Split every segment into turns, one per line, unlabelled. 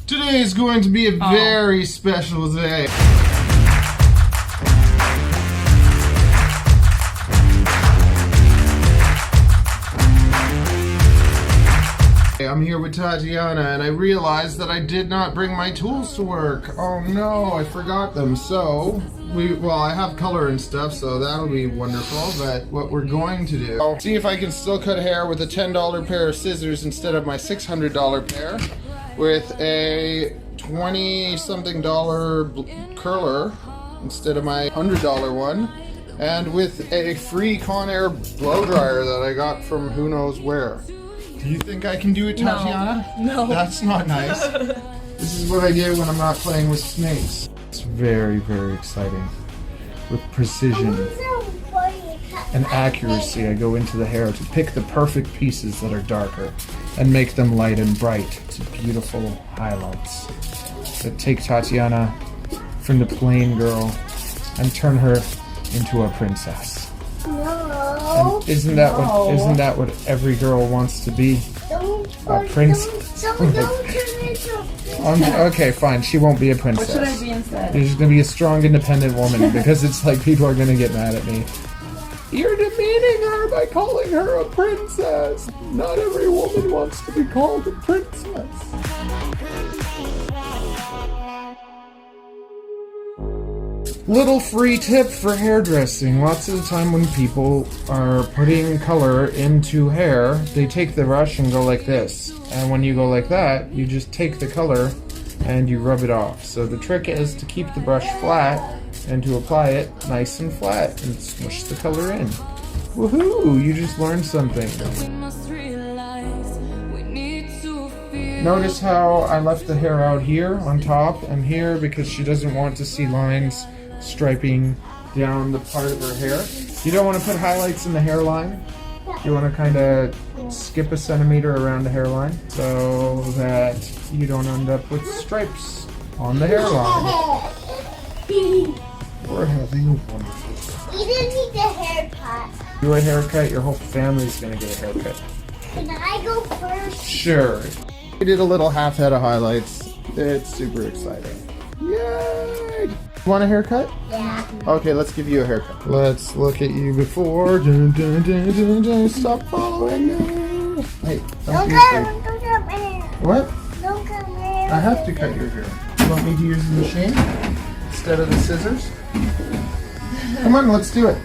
Today is going to be a very special day. I'm here with Tatiana and I realized that I did not bring my tools to work. Oh no, I forgot them. So, I have color and stuff, so that'll be wonderful. But what we're going to do, I'll see if I can still cut hair with a $10 pair of scissors instead of my $600 pair, with a $20-something curler instead of my $100 one, and with a free Conair blow dryer that I got from who knows where. Do you think I can do it, Tatiana?
No.
That's not nice. This is what I do when I'm not playing with snakes. It's very, very exciting. With precision and accuracy, I go into the hair to pick the perfect pieces that are darker and make them light and bright to beautiful highlights that take Tatiana from the plain girl and turn her into a princess.
No.
And isn't that what every girl wants to be? A princess.
Don't turn into a princess.
Okay, fine. She won't be a princess.
What should I be instead?
She's gonna be a strong, independent woman because it's like people are gonna get mad at me. You're demeaning her by calling her a princess. Not every woman wants to be called a princess. Little free tip for hairdressing. Lots of the time when people are putting color into hair, they take the brush and go like this. And when you go like that, you just take the color and you rub it off. So the trick is to keep the brush flat and to apply it nice and flat and smush the color in. Woohoo! You just learned something. Notice how I left the hair out here on top and here because she doesn't want to see lines striping down the part of her hair. You don't want to put highlights in the hairline. You want to kind of skip a centimeter around the hairline so that you don't end up with stripes on the hairline. We're having a wonderful day.
You didn't need the haircut.
Do a haircut, your whole family's going to get a haircut.
Can I go first?
Sure. We did a little half head of highlights. It's super exciting. Yay! Want a haircut?
Yeah.
Okay, let's give you a haircut. Let's look at you before. Dun, dun, dun, dun, dun. Stop following me. Hey,
Don't
be
cut my hair.
What?
Don't cut my hair.
I have to cut your hair. You want me to use the machine instead of the scissors? Come on, let's do it.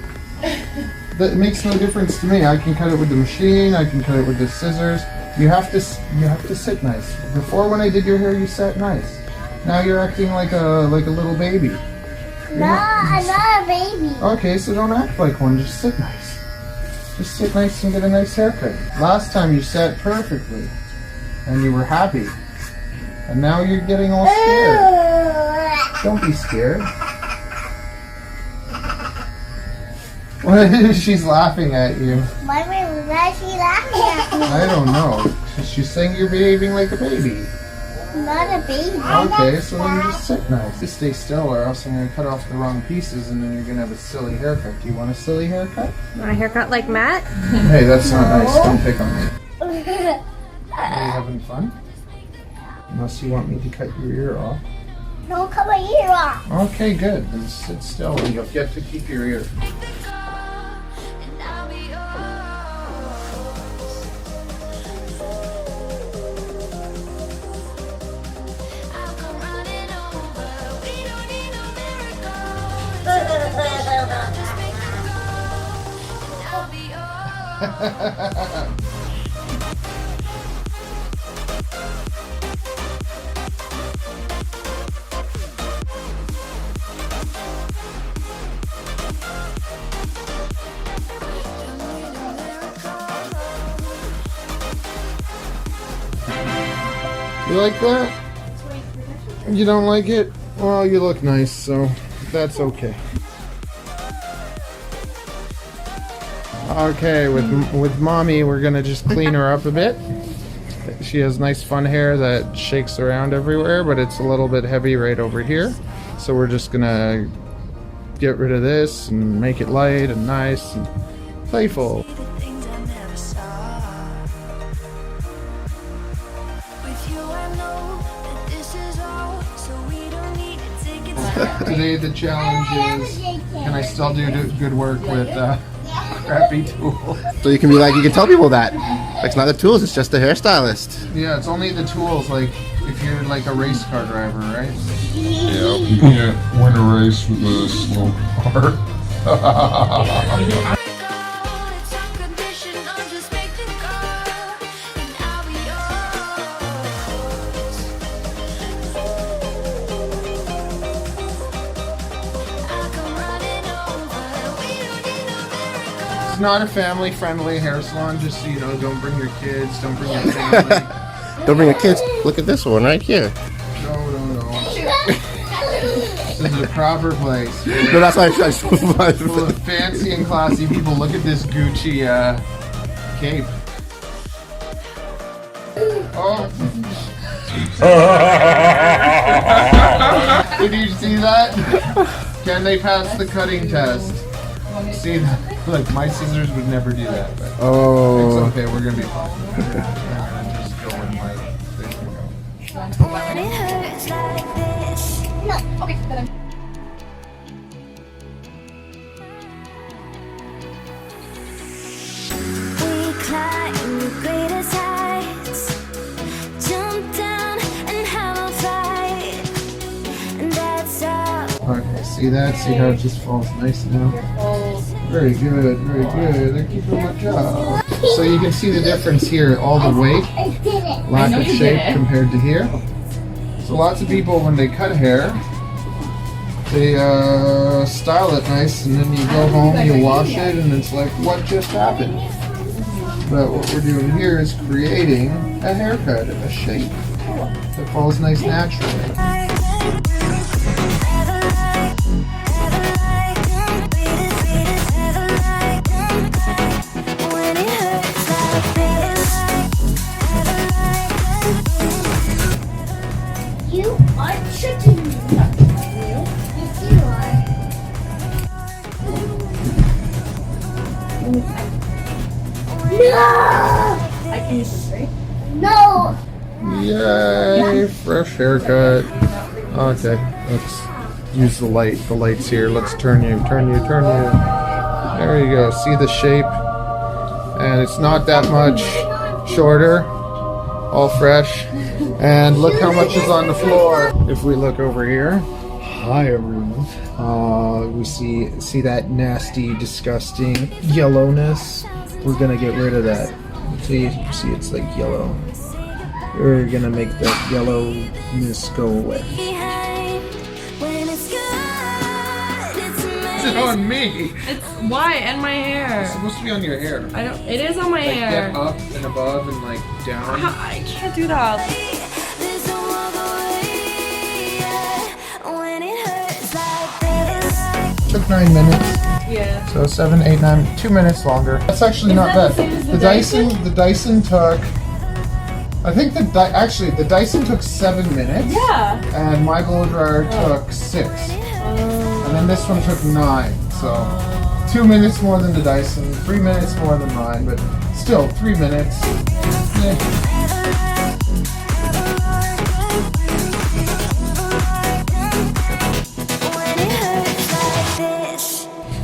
That makes no difference to me. I can cut it with the machine. I can cut it with the scissors. You have to sit nice. Before, when I did your hair, you sat nice. Now you're acting like a little baby.
No, I'm not a baby.
Okay, so don't act like one. Just sit nice. Just sit nice and get a nice haircut. Last time you sat perfectly, and you were happy. And now you're getting all scared. Don't be scared. She's laughing at you.
Why is she laughing at me?
I don't know. She's saying you're behaving like a baby.
I'm not a baby.
Okay, so then just sit nice. Just stay still or else I'm going to cut off the wrong pieces and then you're going to have a silly haircut. Do you want a silly haircut?
Want a haircut like Matt?
Hey, that's not nice. Don't pick on me. Are you having fun? Unless you want me to cut your ear off.
Don't cut my ear off.
Okay, good. Then sit still and you'll get to keep your ear. You like that? You don't like it? Well, you look nice, so that's okay. Okay, with mommy, we're gonna just clean her up a bit. She has nice fun hair that shakes around everywhere, but it's a little bit heavy right over here. So we're just gonna get rid of this and make it light and nice and playful.
With you I know that this
Today the challenge is, can I still do good work with crappy tools?
So you can be like, you can tell people that. It's not the tools, it's just the hairstylist.
Yeah, it's only the tools, like if you're like a race car driver, right?
Yeah, you can't win a race with a slow car.
It's not a family-friendly hair salon, just so you know, don't bring your kids, don't bring your family.
Don't bring your kids. Look at this one right here.
No. This is a proper place.
No, that's why I
Full of fancy and classy people. Look at this Gucci cape. Oh. Did you see that? Can they pass the cutting test? See that? Look, my scissors would never do that. But
Oh.
it's okay, we're gonna be fine. I'm gonna just go in my thing.
When it hurts like this.
No. Okay, then.
We climb the greatest heights, jump down and have a fight, and that's all.
Okay, see that? See how it just falls nice now? Very good, very good. Thank you for my job. So you can see the difference here, all the weight,
I did it.
lack of shape compared to here. So lots of people, when they cut hair, they style it nice, and then you go home, you wash it, and it's like, what just happened? But what we're doing here is creating a haircut, a shape that falls nice naturally.
You are tricking me. Yes, you are. No!
I can use this, right?
No!
Yay, fresh haircut. Okay, let's use the light. The light's here. Let's turn you. There you go. See the shape? And it's not that much shorter. All fresh. And look how much is on the floor. If we look over here. Hi everyone. We see that nasty, disgusting yellowness. We're gonna get rid of that. See it's like yellow. We're gonna make that yellowness go away.
When it's good, it's
It's on me.
It's why and my hair.
It's supposed to be on your hair.
I don't. It is on my
Like
hair.
get up and above and like down.
I can't do that.
There's no other way, yeah. When it hurts like this.
Took 9 minutes.
Yeah.
So 7, 8, 9, 2 minutes longer. That's actually not
that
bad.
the same as
The Dyson took. I think the Dyson took 7 minutes.
Yeah.
And my blow dryer took 6. And then this one took 9. So 2 minutes more than the Dyson, 3 minutes more than mine, but still 3 minutes. Yeah.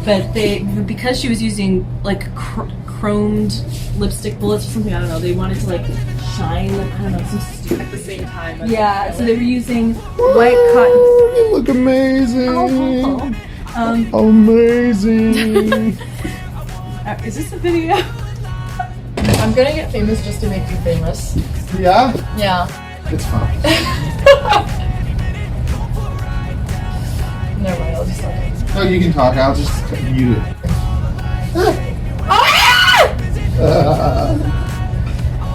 But because she was using like chromed lipstick bullets or something, I don't know. They wanted to like shine, like, I don't know, some stupid at the same time. Yeah. So they were using white cotton.
You look amazing. Amazing.
Is this a video?
I'm gonna get famous just to make you famous.
Yeah?
Yeah.
It's fine.
Never mind, I'll just stop it.
No, you can talk. I'll just mute it.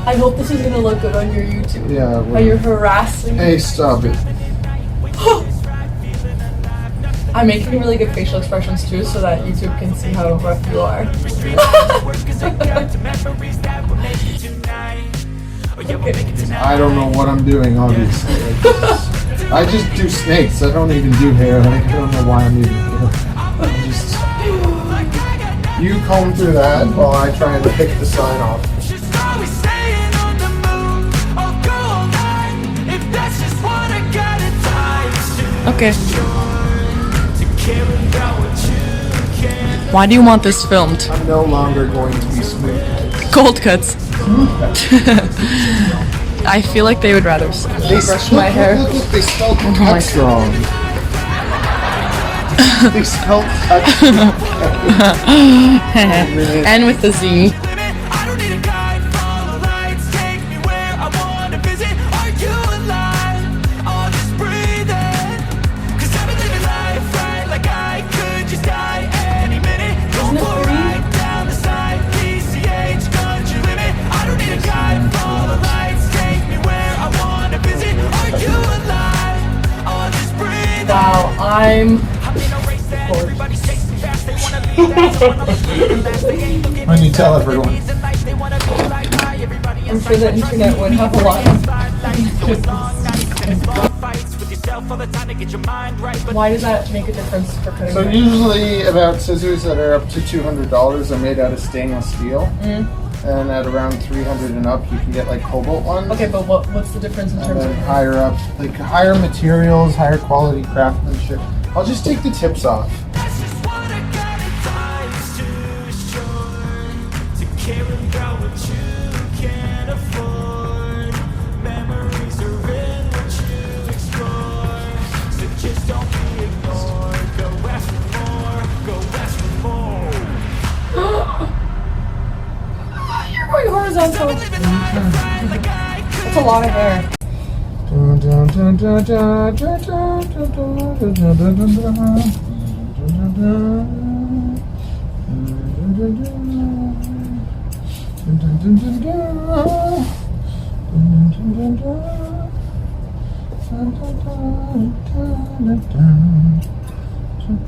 I hope this is gonna look good on your YouTube.
Yeah.
How you're harassing me.
Hey, stop it.
I'm making really good facial expressions too so that YouTube can see how rough you are.
I don't know what I'm doing, obviously. I just do snakes. I don't even do hair. Like, I don't know why I'm even here. I'm just... You comb through that while I try and pick the sign off.
Okay. Why do you want this filmed?
I'm no longer going to be smooth.
Cold cuts. I feel like they would rather brush my hair.
Look, they spelled
my
cuts wrong. They spelled cuts.
And with the Z.
I don't need a guide, follow lights, take me where I wanna visit. Are you alive? I'll just breathe in. 'Cause I've been living life right like I could just die any minute. Don't go right down the side, PCH, country limit. I don't need a guide, follow lights, take me where I wanna visit. Are you alive? I'll just breathe in.
Wow, I'm
When you tell everyone.
I'm sure the internet would have a lot of. Why does that make a difference for cutting
So
hair?
usually about scissors that are up to $200 are made out of stainless steel. And at around 300 and up, you can get like cobalt ones.
Okay, but what's the difference in
And
terms
then
of
higher up, like higher materials, higher quality craftsmanship. I'll just take the tips off.
That's just what I got at times, too short to care about what you can't afford. Memories are in what you explore, so just don't be ignored. Go ask for more, go ask for more.
You're going horizontal. That's a lot of hair.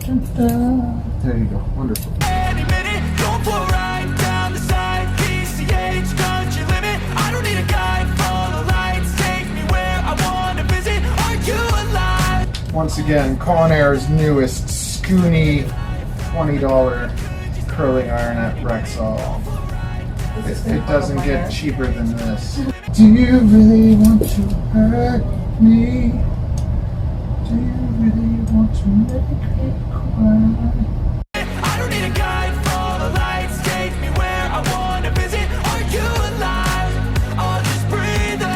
There you go. Wonderful.
Any minute, don't pull right down the side, PCH, country limit. I don't need a guide, follow lights, take me where I wanna visit. Are you alive?
Once again, Conair's newest Scoony $20 curling iron at Rexall. It doesn't get cheaper than this. Do you really want to hurt me? Do you really want to make me cry?
I don't need a guide, follow lights, take me where I wanna visit. Are you alive? I'll just breathe in.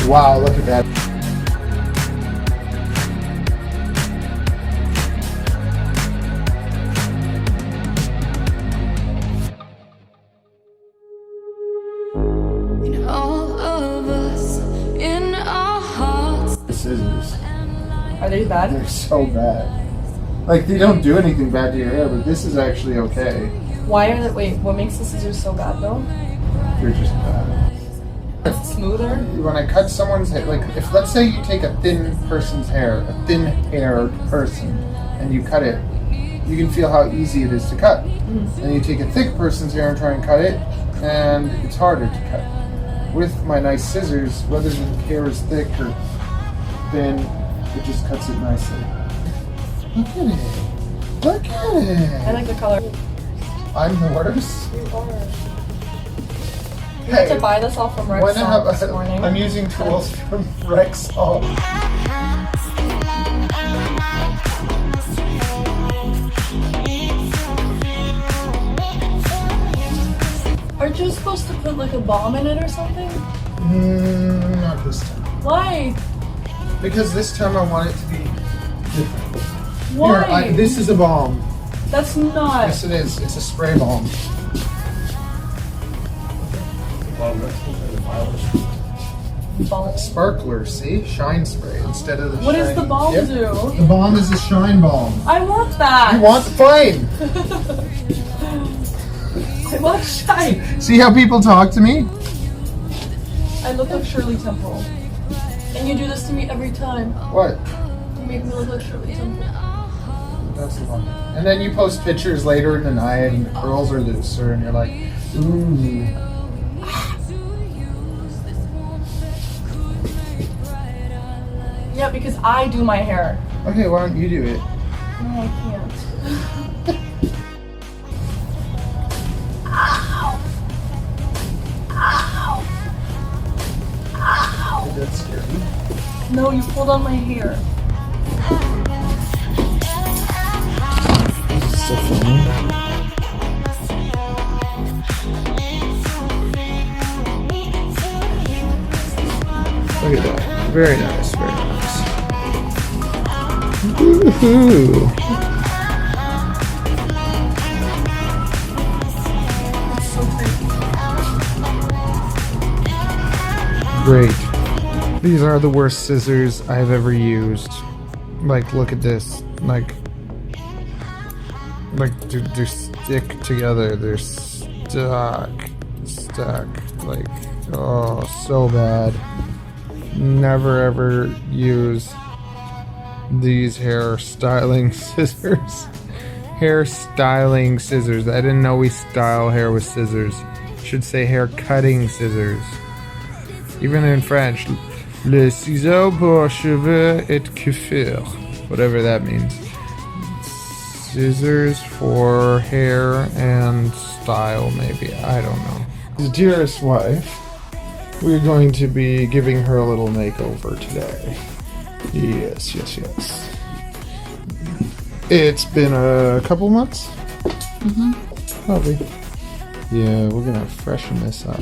Wow, look at that.
All of us in our hearts.
The scissors.
Are they bad?
They're so bad. Like, they don't do anything bad to your hair, but this is actually okay.
Why are they? Wait, what makes the scissors so bad though?
They're just bad.
It's smoother.
When I cut someone's hair, like, if let's say you take a thin person's hair, a thin-haired person, and you cut it, you can feel how easy it is to cut. And you take a thick person's hair and try and cut it, and it's harder to cut. With my nice scissors, whether the hair is thick or thin, it just cuts it nicely. Look at it. Look at
I
it.
like the color.
I'm the worst.
You are. You had to buy this all from
When
Rexall this morning.
I'm using tools from Rexall.
Aren't you supposed to put like a balm in it or something?
Not this time.
Why?
Because this time I want it to be different.
Why?
Here, this is a balm.
That's not.
Yes, it is. It's a spray balm.
Balm.
Sparkler, see? Shine spray instead of the
What does
shiny-
the balm
Yep.
do?
The balm is a shine balm.
I want that.
You want? Fine.
I want shine.
See how people talk to me?
I look like Shirley Temple. And you do this to me every time.
What?
You make me look like Shirley Temple.
That's the one. And then you post pictures later in the night and the curls are looser and you're like, ooh.
Yeah, because I do my hair.
Okay, why don't you do it?
No, I can't. No, you pulled on my hair.
So funny. Look at that. Very nice, very nice. Woohoo! Great. These are the worst scissors I've ever used. Like, look at this. Like they're stick together. They're stuck. Like, oh, so bad. Never ever use these hair styling scissors. Hair styling scissors. I didn't know we style hair with scissors. Should say hair cutting scissors. Even in French, le ciseau pour cheveux et coiffure. Whatever that means. Scissors for hair and style, maybe. I don't know. The dearest wife, we're going to be giving her a little makeover today. Yes. It's been a couple months? Mm-hmm. Probably. Yeah, we're gonna freshen this up.